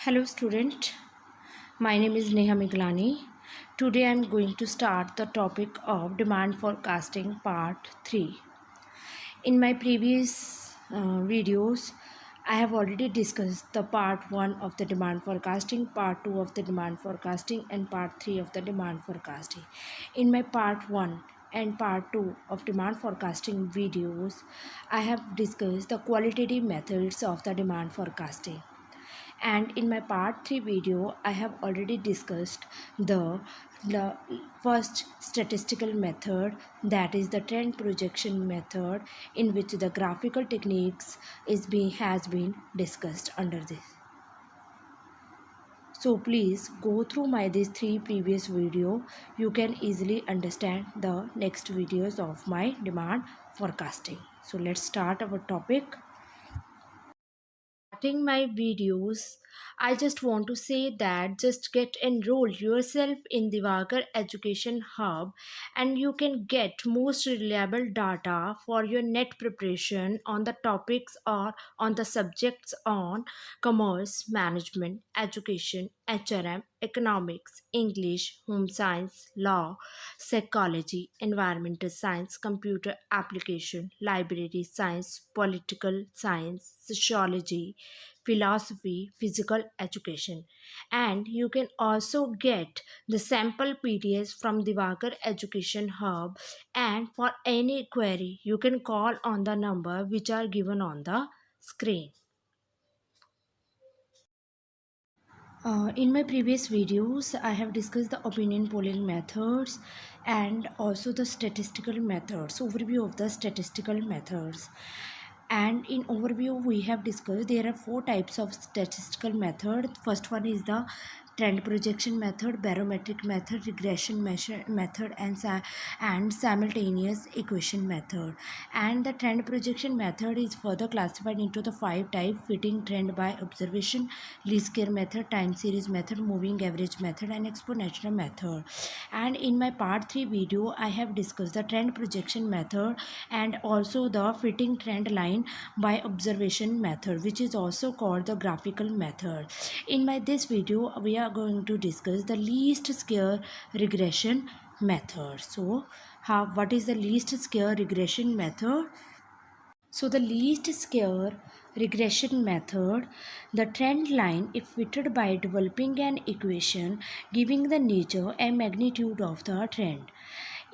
Hello student, my name is Neha Miglani. Today I am going to start the topic of demand forecasting part 3. In my previous videos, I have already discussed the part 1 of the demand forecasting, part 2 of the demand forecasting and part 3 of the demand forecasting. In my part 1 and part 2 of demand forecasting videos, I have discussed the qualitative methods of the demand forecasting. And in my part 3 video I have already discussed the first statistical method, that is the trend projection method, in which the graphical techniques has been discussed under this. So please go through these 3 previous video. You can easily understand the next videos of my demand forecasting. So let's start our topic. Starting my videos, I just want to say that just get enrolled yourself in the Diwakar Education Hub and you can get most reliable data for your net preparation on the topics or on the subjects on commerce, management, education, HRM, economics, English, home science, law, psychology, environmental science, computer application, library science, political science, sociology, philosophy, physical education. And you can also get the sample PDFs from the Diwakar Education Hub. And for any query, you can call on the number which are given on the screen. In my previous videos, I have discussed the opinion polling methods and also the statistical methods, overview of the statistical methods. And in overview, we have discussed there are 4 types of statistical method. First one is the trend projection method, barometric method, regression method, and simultaneous equation method. And the trend projection method is further classified into the 5 types: fitting trend by observation, least square method, time series method, moving average method, and exponential method. And in my part 3 video, I have discussed the trend projection method and also the fitting trend line by observation method, which is also called the graphical method. In this video, we are going to discuss the least square regression method. So what is the least square regression method? So the least square regression method, the trend line is fitted by developing an equation giving the nature and magnitude of the trend.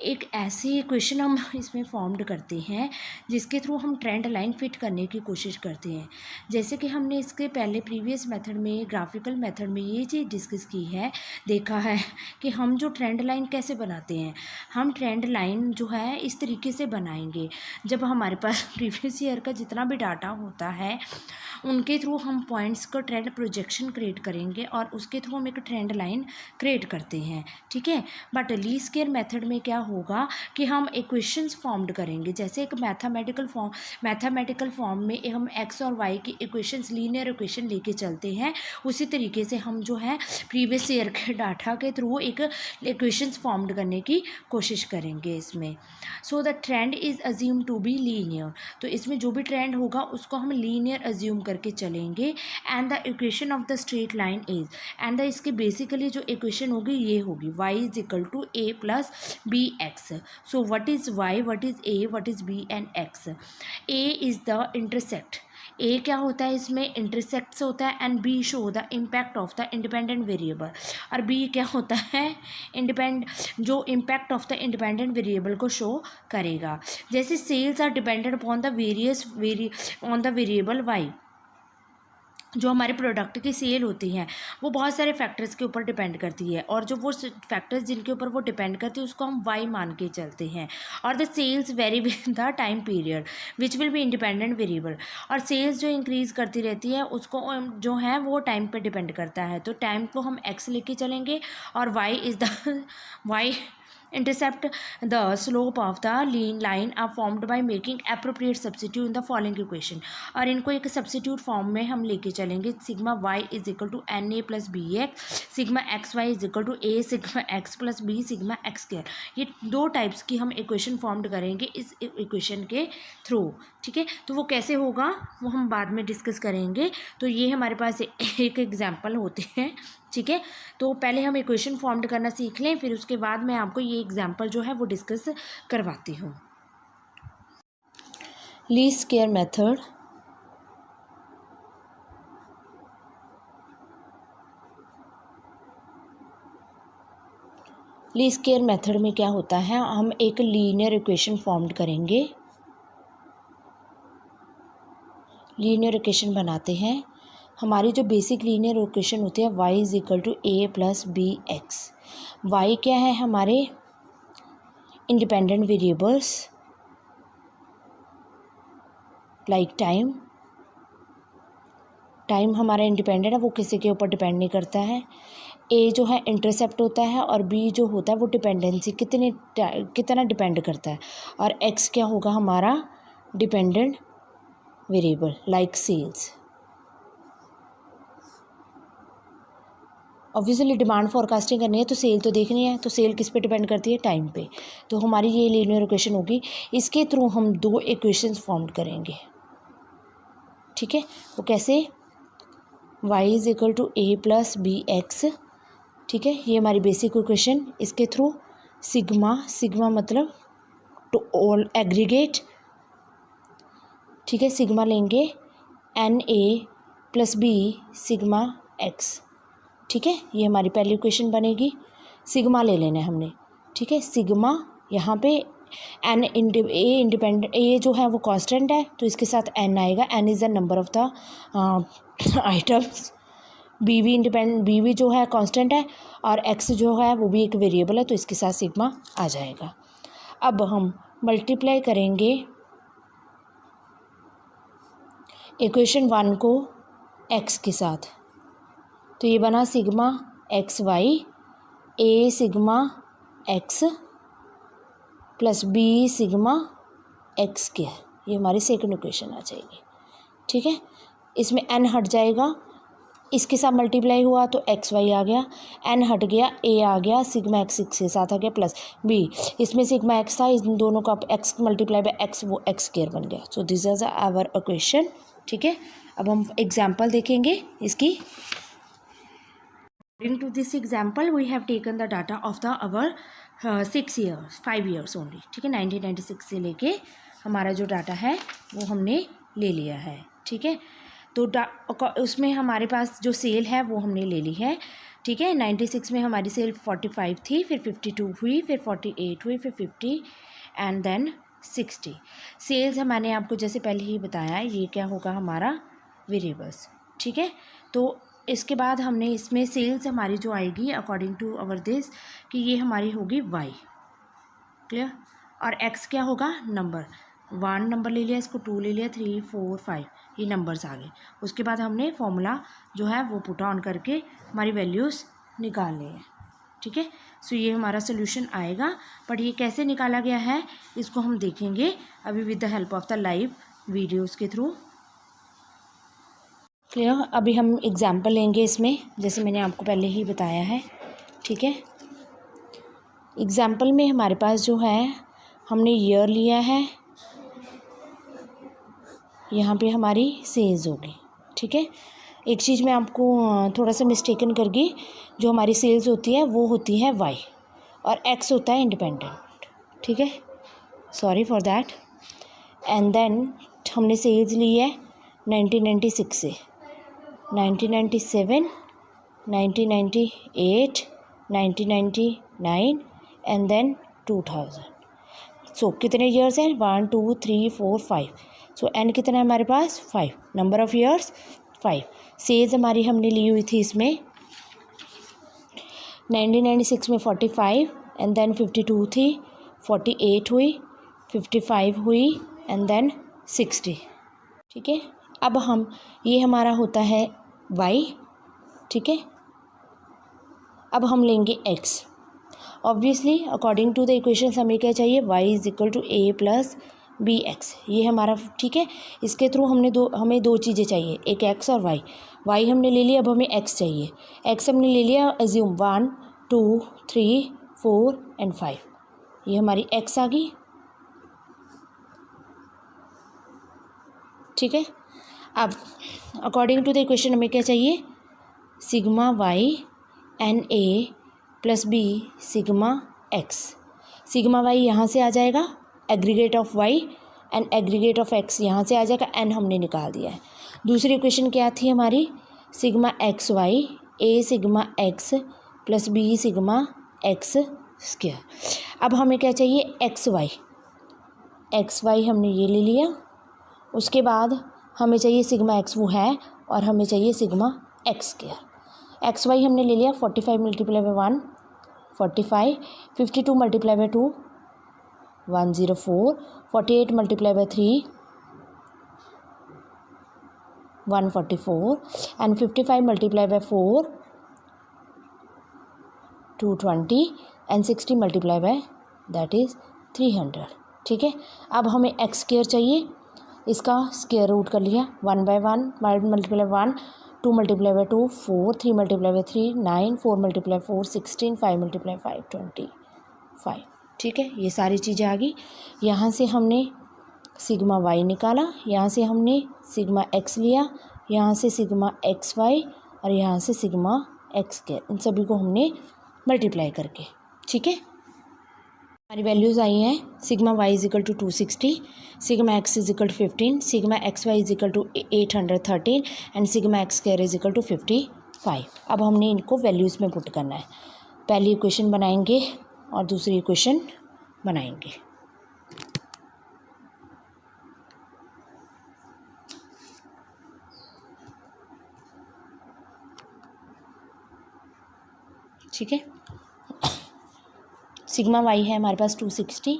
एक ऐसी equation हम इसमें formed करते हैं जिसके through हम trend line fit करने की कोशिश करते हैं. जैसे कि हमने इसके पहले प्रीवियस मेथड में, ग्राफिकल मेथड में ये चीज़ डिस्कस की है, देखा है कि हम जो ट्रेंड लाइन कैसे बनाते हैं. हम ट्रेंड लाइन जो है इस तरीके से बनाएंगे, जब हमारे पास प्रीवियस ईयर का जितना भी डाटा होता है उनके थ्रू हम पॉइंट्स को ट्रेंड प्रोजेक्शन क्रिएट करेंगे और उसके थ्रू हम एक ट्रेंड लाइन क्रिएट करते हैं. ठीक है. बट लीस्ट स्क्वायर मेथड में क्या होगा कि हम इक्वेशंस फॉर्म्ड करेंगे. जैसे एक मैथमेटिकल फॉर्म में हम एक्स और वाई की इक्वेशंस, लीनियर इक्वेशन लेके चलते हैं, उसी तरीके से हम जो है प्रीवियस ईयर के डाटा के थ्रू एक इक्वेशंस फॉर्म्ड करने की कोशिश करेंगे इसमें. So the trend is assume to be linear. तो इसमें जो भी ट्रेंड होगा उसको हम लीनियर अज्यूम करके चलेंगे. And the equation of the straight line is, and इसके बेसिकली जो इक्वेशन होगी ये होगी y is equal to A plus B x. So what is y, what is a, what is b and x. a is the intersect. A क्या होता है इसमें, intersect से होता है. And b show the impact of the independent variable. और b क्या होता है, जो impact of the independent variable को शो करेगा. जैसे sales are dependent upon the on the variable Y. जो हमारे प्रोडक्ट की सेल होती हैं वो बहुत सारे फैक्टर्स के ऊपर डिपेंड करती है, और जो वो फैक्टर्स जिनके ऊपर वो डिपेंड करती है उसको हम वाई मान के चलते हैं. और the sales vary with the time period which will be independent variable. और सेल्स जो इंक्रीज़ करती रहती है उसको जो है वो टाइम पे डिपेंड करता है. तो टाइम को हम एक्स लेके चलेंगे और Y is the Y intercept the slope of the lean line are formed by making appropriate substitute in the following equation। और इनको एक सब्सिट्यूट फॉर्म में हम लेके चलेंगे। Sigma Y is equal to N A plus B X, sigma x Y is equal to A sigma x plus B sigma x square. ये दो types की हम इक्वेशन फॉर्म्ड करेंगे इस इक्वेशन के थ्रू। ठीक है, तो वो कैसे होगा वो हम बाद में डिस्कस करेंगे। तो ये हमारे पास एक एग्जाम्पल होते हैं। ठीक है, तो पहले हम इक्वेशन फॉर्म्ड करना सीख लें, फिर उसके बाद मैं आपको ये एग्जाम्पल जो है वो डिस्कस करवाती हूँ। Least square method. Least square method में क्या होता है, हम एक लीनियर इक्वेशन फॉर्म्ड करेंगे। लीनियर इक्वेशन बनाते हैं। हमारी जो बेसिक लीनियर इक्वेशन होती है y is equal to A plus B x. Y क्या है, हमारे independent variables like time. Time हमारा इंडिपेंडेंट है, वो किसी के ऊपर डिपेंड नहीं करता है। ए जो है इंटरसेप्ट होता है और बी जो होता है वो डिपेंडेंसी कितना डिपेंड करता है। और एक्स क्या होगा, हमारा dependent variable like sales. Obviously demand forecasting करनी है तो सेल तो देखनी है, तो सेल किस पे डिपेंड करती है, टाइम पे। तो हमारी ये लीनियर इक्वेशन होगी। इसके थ्रू हम दो इक्वेशंस फॉर्म करेंगे। ठीक है, वो कैसे, y is equal to A plus B X. ठीक है, ये हमारी बेसिक इक्वेशन। इसके थ्रू सिग्मा मतलब टू ऑल एग्रीगेट। ठीक है, सिग्मा लेंगे N A plus B sigma X. ठीक है, ये हमारी पहली इक्वेशन बनेगी। सिग्मा ले लेना है हमने। ठीक है, सिग्मा यहाँ पे एन इंडिपेंडेंट ए जो है वो कांस्टेंट है तो इसके साथ एन आएगा। N is the number of the items. B V जो है कांस्टेंट है और एक्स जो है वो भी एक वेरिएबल है तो इसके साथ सिग्मा आ जाएगा। अब हम मल्टीप्लाई करेंगे इक्वेशन 1 को एक्स के साथ, तो ये बना sigma x y a sigma x plus B sigma x square. ये हमारी सेकंड इक्वेशन आ जाएगी। ठीक है, इसमें एन हट जाएगा, इसके साथ मल्टीप्लाई हुआ तो एक्स वाई आ गया, एन हट गया, ए आ गया, सिग्मा एक्स के साथ आ गया प्लस बी। इसमें सिग्मा एक्स था, इन दोनों का एक्स मल्टीप्लाई बाय एक्स, वो एक्स स्क्वायर बन गया। So this is our equation. ठीक है, अब हम एग्जाम्पल देखेंगे इसकी। According to this example, we have taken the data of the our 5 years only। ठीक है, 1996 से लेके हमारा जो डाटा है वो हमने ले लिया है। ठीक है, तो उसमें हमारे पास जो सेल है वो हमने ले ली है। ठीक है, 96 में हमारी सेल 45 थी, फिर 52 हुई, फिर 48 हुई, फिर 50 एंड देन 60। सेल्स मैंने आपको जैसे पहले ही बताया, ये क्या होगा हमारा वेरिएबल्स। ठीक है, तो इसके बाद हमने इसमें सेल्स हमारी जो आएगी अकॉर्डिंग टू अवर दिस कि ये हमारी होगी वाई। क्लियर, और एक्स क्या होगा, नंबर। 1 नंबर ले लिया, इसको 2 ले लिया, 3 4 5 ये नंबर्स आ गए। उसके बाद हमने फॉर्मूला जो है वो पुट ऑन करके हमारी वैल्यूज़ निकालनी है। ठीक है, सो ये हमारा सोल्यूशन आएगा। बट ये कैसे निकाला गया है इसको हम देखेंगे अभी with the help of the live videos के थ्रू। क्लियर, अभी हम एग्जाम्पल लेंगे इसमें, जैसे मैंने आपको पहले ही बताया है। ठीक है, एग्जाम्पल में हमारे पास जो है हमने ईयर लिया है, यहाँ पे हमारी सेल्स होगी। ठीक है, एक चीज़ मैं आपको थोड़ा सा मिस्टेकन कर गई, जो हमारी सेल्स होती है वो होती है वाई और एक्स होता है इंडिपेंडेंट। ठीक है, sorry for that. And then हमने सेल्स ली है 1996 से 1997, 1998, 1999 एंड देन 2000। सो कितने ईयर्स हैं, 1 2 3 4 5। सो एन कितना है हमारे पास, 5। Number of years 5। सेल्स हमारी हमने ली हुई थी इसमें 1996 में 45 एंड देन 52 थी, 48 हुई, 55 हुई एंड देन 60। ठीक है, अब हम ये हमारा होता है y। ठीक है, अब हम लेंगे x obviously according to the equation हमें क्या चाहिए, y is equal to a plus B X, ये हमारा ठीक है। इसके थ्रू हमें दो चीज़ें चाहिए, एक x और y हमने ले लिया, अब हमें x चाहिए। x हमने ले लिया, एज्यूम 1 2 3 4 एंड 5, ये हमारी x आ गई, ठीक है। अब अकॉर्डिंग टू द इक्वेशन हमें क्या चाहिए, sigma y N a plus B sigma x। Sigma y यहाँ से आ जाएगा, aggregate of y and aggregate of x यहाँ से आ जाएगा, n हमने निकाल दिया है। दूसरी इक्वेशन क्या थी हमारी, sigma x Y a sigma x plus B sigma x square. अब हमें क्या चाहिए, एक्स वाई हमने ये ले लिया, उसके बाद हमें चाहिए सिग्मा x वो है, और हमें चाहिए sigma x square. X Y हमने ले लिया, 45 multiply by 1 45, 52 multiply by 2 104, 48 multiply by 3 144 and 55 multiply by 4 220 and 60 multiply by that is 300, ठीक है। अब हमें एक्स स्क्वायर चाहिए, इसका स्क्वायर रूट कर लिया, 1 by 1 multiply 1 2 multiply by 2 4 3 multiply by 3 9 4 multiply 4 16 5 multiply 5 25, ठीक है। ये सारी चीज़ें आ गई। यहाँ से हमने सिग्मा वाई निकाला, यहाँ से हमने सिग्मा एक्स लिया, यहाँ से सिग्मा एक्स वाई और यहाँ से सिग्मा एक्स के, इन सभी को हमने मल्टीप्लाई करके, ठीक है। हमारी वैल्यूज़ आई हैं, sigma Y is equal to 260, sigma X is equal to 15, sigma x Y is equal to 813 and sigma x square is equal to 55। अब हमने इनको वैल्यूज़ में पुट करना है। पहली इक्वेशन बनाएंगे और दूसरी इक्वेशन बनाएंगे। ठीक है, सिग्मा वाई है हमारे पास 260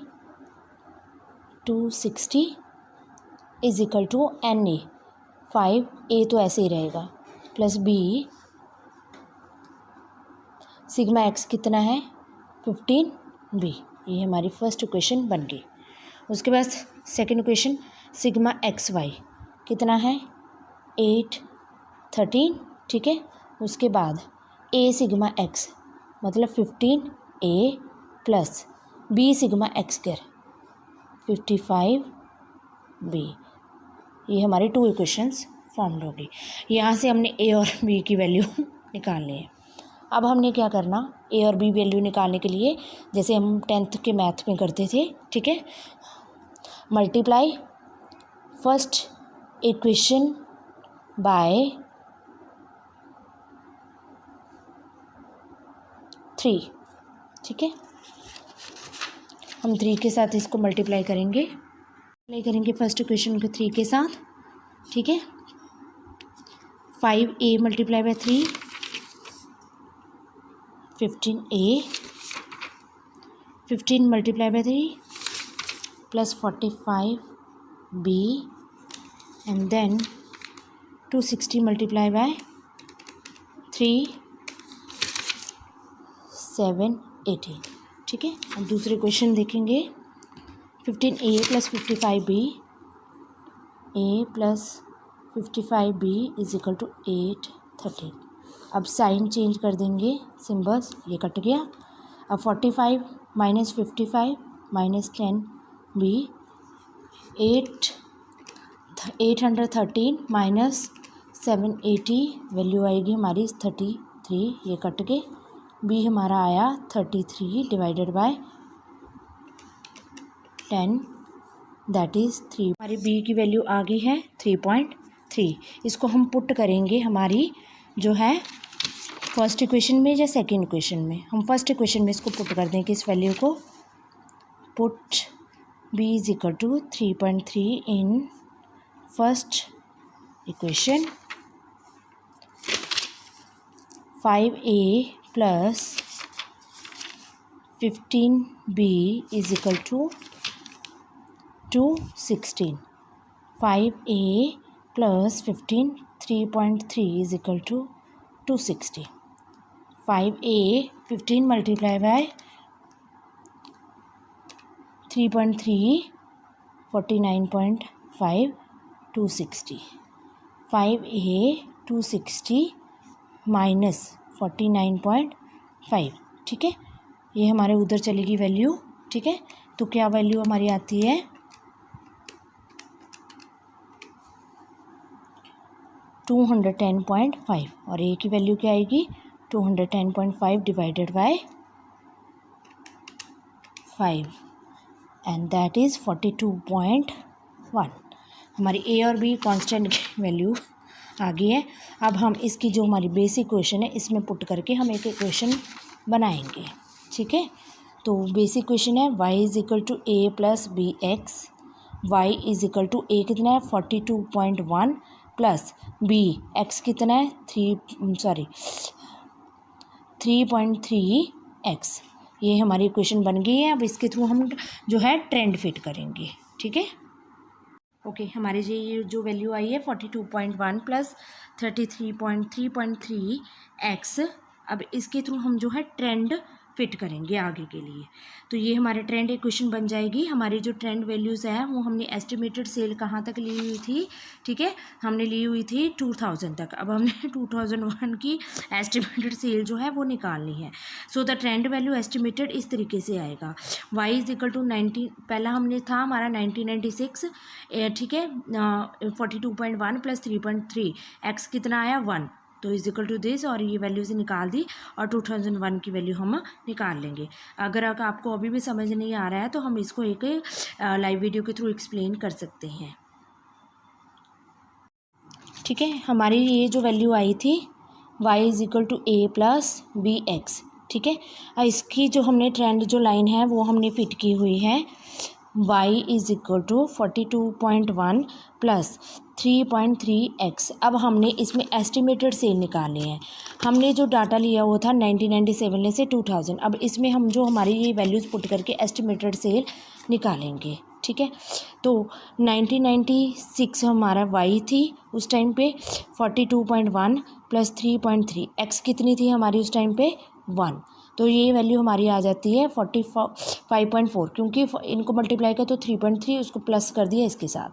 is equal to N A 5 A तो ऐसे ही रहेगा प्लस बी सिग्मा एक्स कितना है 15 बी, ये हमारी फर्स्ट इक्वेशन बन गई। उसके बाद second equation sigma x Y कितना है 813, ठीक है। उसके बाद ए सिग्मा एक्स मतलब 15 a plus B sigma x square 55 b, ये हमारी टू इक्वेशंस फॉर्म्ड होगी। यहाँ से हमने ए और बी की वैल्यू निकालनी है। अब हमने क्या करना, ए और बी वैल्यू निकालने के लिए जैसे हम 10th के मैथ में करते थे, ठीक है, मल्टीप्लाई फर्स्ट इक्वेशन बाय 3, ठीक है। हम 3 के साथ इसको मल्टीप्लाई करेंगे फर्स्ट इक्वेशन को 3 के साथ, ठीक है। 5a multiply by 3 15a 15 multiply by 3 plus 45b and then 260 multiply by 3 718, ठीक है। अब दूसरे क्वेश्चन देखेंगे 15a plus 55b a plus 55b is equal to 813। अब साइन चेंज कर देंगे, सिम्बल्स, ये कट गया। अब 45 minus 55 minus 10b 813 minus 780 value आएगी हमारी 33, ये कट के बी हमारा आया 33 डिवाइडेड बाय 10 दैट इज़ 3। हमारी बी की वैल्यू आ गई है 3.3। इसको हम पुट करेंगे हमारी जो है फर्स्ट इक्वेशन में या सेकंड इक्वेशन में। हम फर्स्ट इक्वेशन में इसको पुट कर देंगे, इस वैल्यू को put B is equal to 3.3 in first equation 5a plus 15b is equal to 216 5a plus 15 3.3 is equal to 260 5a 15 multiply by 3.3 49.5 260 5a 260 minus 49.5, ठीक है। ये हमारे उधर चलेगी वैल्यू, ठीक है। तो क्या वैल्यू हमारी आती है 210.5 और ए की वैल्यू क्या आएगी 210.5 divided by 5 and that is 42.1। हमारी ए और बी कांस्टेंट की वैल्यू आ गई है। अब हम इसकी जो हमारी बेसिक इक्वेशन है इसमें पुट करके हम एक इक्वेशन बनाएंगे, ठीक है। तो बेसिक इक्वेशन है y is equal to A plus B x, Y is equal to a कितना है 42.1 प्लस बी एक्स कितना है 3.3x। ये हमारी इक्वेशन बन गई है। अब इसके थ्रू हम जो है ट्रेंड फिट करेंगे, ठीक है। ओके हमारे ये जो वैल्यू आई है 42.1 प्लस 33.3x। अब इसके थ्रू हम जो है ट्रेंड फिट करेंगे आगे के लिए। तो ये हमारे ट्रेंड इक्वेशन बन जाएगी। हमारी जो ट्रेंड वैल्यूज़ है वो हमने एस्टिमेटेड सेल कहाँ तक ली हुई थी, ठीक है, हमने ली हुई थी 2000 तक। अब हमने 2001 की एस्टिमेटेड सेल जो है वो निकालनी है। सो द ट्रेंड वैल्यू एस्टिमेटेड इस तरीके से आएगा y इज इक्वल टू 90, पहला हमने था हमारा 1996, ठीक है, 42.1 प्लस 3.3 x कितना आया 1, तो इज इक्वल टू दिस, और ये वैल्यू से निकाल दी और 2001 की वैल्यू हम निकाल लेंगे। अगर आपको अभी भी समझ नहीं आ रहा है तो हम इसको एक लाइव वीडियो के थ्रू एक्सप्लेन कर सकते हैं, ठीक है। हमारी ये जो वैल्यू आई थी y is equal to A plus B X, ठीक है। इसकी जो हमने ट्रेंड जो लाइन है वो हमने फिट की हुई है y is equal to 42.1 plus 3.3x। अब हमने इसमें एस्टिमेटेड सेल निकाले हैं। हमने जो डाटा लिया वो था 1997 से 2000। अब इसमें हम जो हमारी ये वैल्यूज़ पुट करके एस्टिमेटेड सेल निकालेंगे, ठीक है। तो 1996 हमारा y थी उस टाइम पे 42.1 प्लस 3.3, x कितनी थी हमारी उस टाइम पे 1, तो ये वैल्यू हमारी आ जाती है 45.4, क्योंकि इनको मल्टीप्लाई किया तो 3.3 उसको प्लस कर दिया इसके साथ।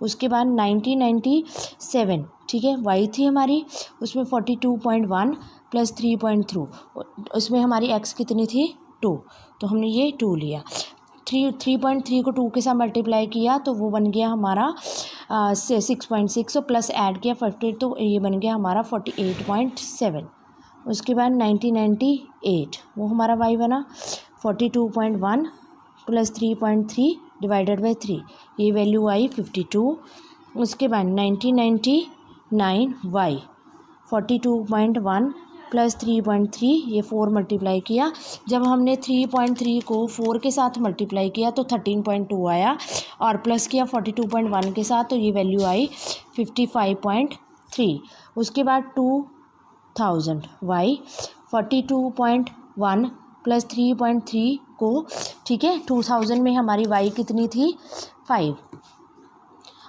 उसके बाद 1997, ठीक है, y थी हमारी उसमें 42.1 प्लस 3.3, उसमें हमारी x कितनी थी 2, तो हमने ये 2 लिया। 3.3 को 2 के साथ मल्टीप्लाई किया तो वो बन गया हमारा 6.6, प्लस ऐड किया 40 तो ये बन गया हमारा 48.7। उसके बाद 1998 वो हमारा y बना 42.1 प्लस 3.3 डिवाइडेड बाई 3, ये वैल्यू आई 52। उसके बाद 1999 y 42.1 प्लस 3.3, ये 4 मल्टीप्लाई किया। जब हमने 3.3 को 4 के साथ मल्टीप्लाई किया तो 13.2 आया, और प्लस किया 42.1 के साथ तो ये वैल्यू आई 55.3। उसके बाद 2000 y 42.1 प्लस 3.3 को, ठीक है, 2000 में हमारी y कितनी थी 5।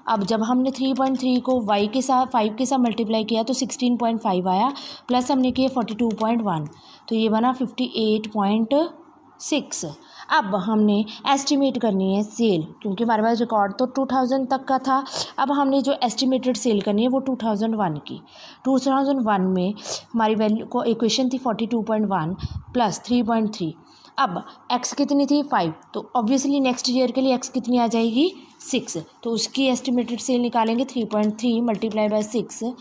अब जब हमने 3.3 को y के साथ 5 के साथ मल्टीप्लाई किया तो 16.5 आया, प्लस हमने किया 42.1 तो ये बना 58.6। अब हमने एस्टिमेट करनी है सेल, क्योंकि हमारे पास रिकॉर्ड तो 2000 तक का था। अब हमने जो एस्टिमेटेड सेल करनी है वो 2001 की। 2001 में हमारी वैल्यू को इक्वेशन थी 42.1 प्लस 3.3। अब x कितनी थी 5, तो ऑब्वियसली नेक्स्ट ईयर के लिए x कितनी आ जाएगी 6, तो उसकी एस्टिमेटेड सेल निकालेंगे 3.3 मल्टीप्लाई बाय 6,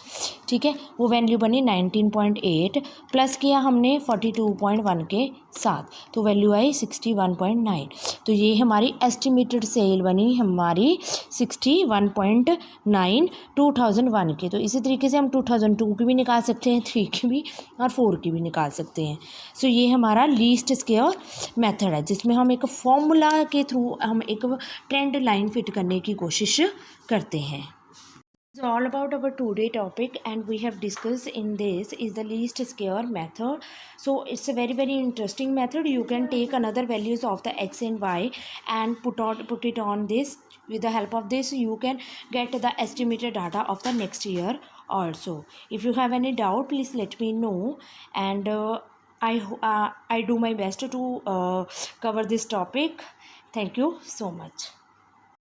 ठीक है, वो वैल्यू बनी 19.8, प्लस किया हमने 42.1 के साथ तो वैल्यू आई 61.9। तो ये हमारी एस्टिमेटेड सेल बनी हमारी 61.9 2001 की। तो इसी तरीके से हम 2002 की भी निकाल सकते हैं, 3 की भी और 4 की भी निकाल सकते हैं। सो ये हमारा लीस्ट स्क्वेयर मेथड है, जिसमें हम एक फॉर्मूला के थ्रू हम एक ट्रेंड लाइन फिट करने की कोशिश करते हैं। So all about our today topic, and we have discussed in this is the least square method. So it's a very interesting method. You can take another values of the x and y and put it on this. With the help of this you can get the estimated data of the next year also. If you have any doubt, please let me know, and I do my best to cover this topic. Thank you so much.